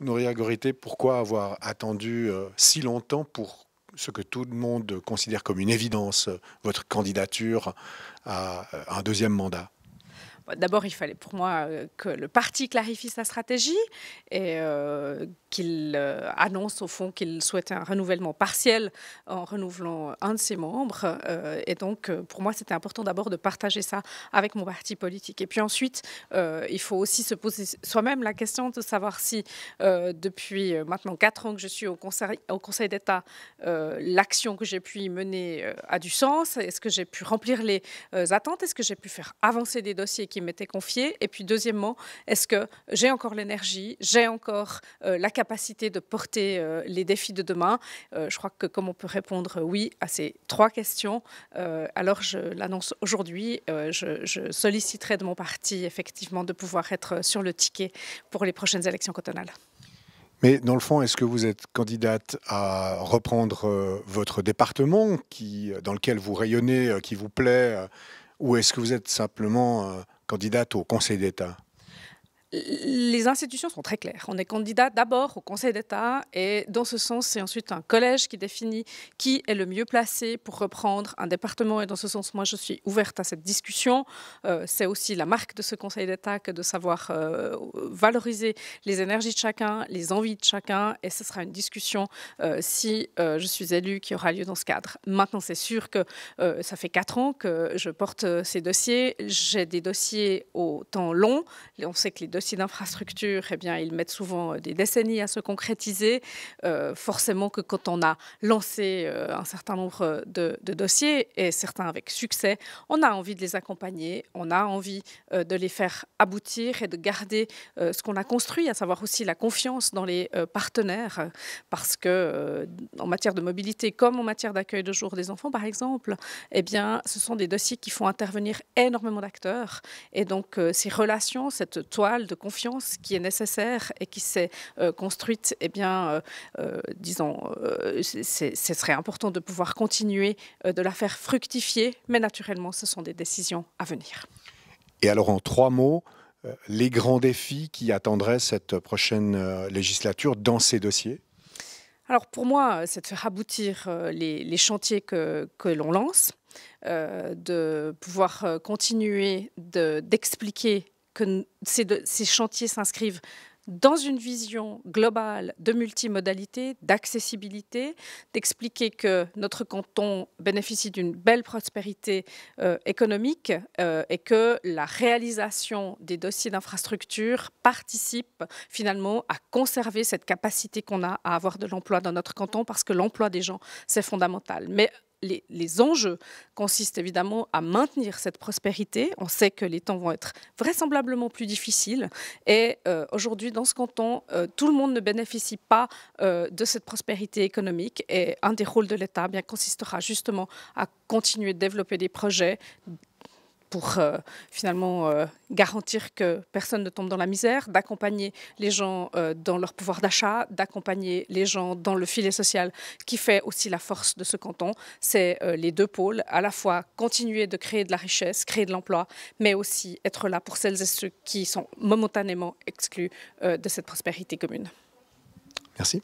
Nouria Gorité, pourquoi avoir attendu si longtemps pour ce que tout le monde considère comme une évidence, votre candidature à un deuxième mandat? D'abord, il fallait pour moi que le parti clarifie sa stratégie et qu'il annonce au fond qu'il souhaitait un renouvellement partiel en renouvelant un de ses membres. Et donc, pour moi, c'était important d'abord de partager ça avec mon parti politique. Et puis ensuite, il faut aussi se poser soi-même la question de savoir si, depuis maintenant 4 ans que je suis au Conseil d'État, l'action que j'ai pu y mener a du sens. Est-ce que j'ai pu remplir les attentes? Est-ce que j'ai pu faire avancer des dossiers qui m'étaient confiés? Et puis deuxièmement, est-ce que j'ai encore l'énergie, j'ai encore la capacité de porter les défis de demain? Je crois que comme on peut répondre oui à ces 3 questions, alors je l'annonce aujourd'hui, je solliciterai de mon parti effectivement de pouvoir être sur le ticket pour les prochaines élections cantonales. Mais dans le fond, est-ce que vous êtes candidate à reprendre votre département dans lequel vous rayonnez, qui vous plaît, ou est-ce que vous êtes simplement candidate au Conseil d'État? Les institutions sont très claires. On est candidat d'abord au Conseil d'État et dans ce sens, c'est ensuite un collège qui définit qui est le mieux placé pour reprendre un département. Et dans ce sens, moi, je suis ouverte à cette discussion. C'est aussi la marque de ce Conseil d'État que de savoir valoriser les énergies de chacun, les envies de chacun. Et ce sera une discussion, si je suis élue, qui aura lieu dans ce cadre. Maintenant, c'est sûr que ça fait 4 ans que je porte ces dossiers. J'ai des dossiers au temps long. On sait que les dossiers d'infrastructure, eh bien, ils mettent souvent des décennies à se concrétiser. Forcément que quand on a lancé un certain nombre de dossiers, et certains avec succès, on a envie de les accompagner, on a envie de les faire aboutir et de garder ce qu'on a construit, à savoir aussi la confiance dans les partenaires, parce que en matière de mobilité, comme en matière d'accueil de jour des enfants, par exemple, eh bien, ce sont des dossiers qui font intervenir énormément d'acteurs. Et donc, ces relations, cette toile de confiance qui est nécessaire et qui s'est construite, eh bien, disons, ce serait important de pouvoir continuer de la faire fructifier, mais naturellement, ce sont des décisions à venir. Et alors en 3 mots, les grands défis qui attendraient cette prochaine législature dans ces dossiers? Alors pour moi, c'est de faire aboutir les chantiers que l'on lance, de pouvoir continuer d'expliquer que ces chantiers s'inscrivent dans une vision globale de multimodalité, d'accessibilité, d'expliquer que notre canton bénéficie d'une belle prospérité économique et que la réalisation des dossiers d'infrastructure participe finalement à conserver cette capacité qu'on a à avoir de l'emploi dans notre canton parce que l'emploi des gens, c'est fondamental. Mais les enjeux consistent évidemment à maintenir cette prospérité. On sait que les temps vont être vraisemblablement plus difficiles. Et aujourd'hui, dans ce canton, tout le monde ne bénéficie pas de cette prospérité économique. Et un des rôles de l'État consistera justement à continuer de développer des projets pour finalement garantir que personne ne tombe dans la misère, d'accompagner les gens dans leur pouvoir d'achat, d'accompagner les gens dans le filet social qui fait aussi la force de ce canton. C'est les 2 pôles, à la fois continuer de créer de la richesse, créer de l'emploi, mais aussi être là pour celles et ceux qui sont momentanément exclus de cette prospérité commune. Merci.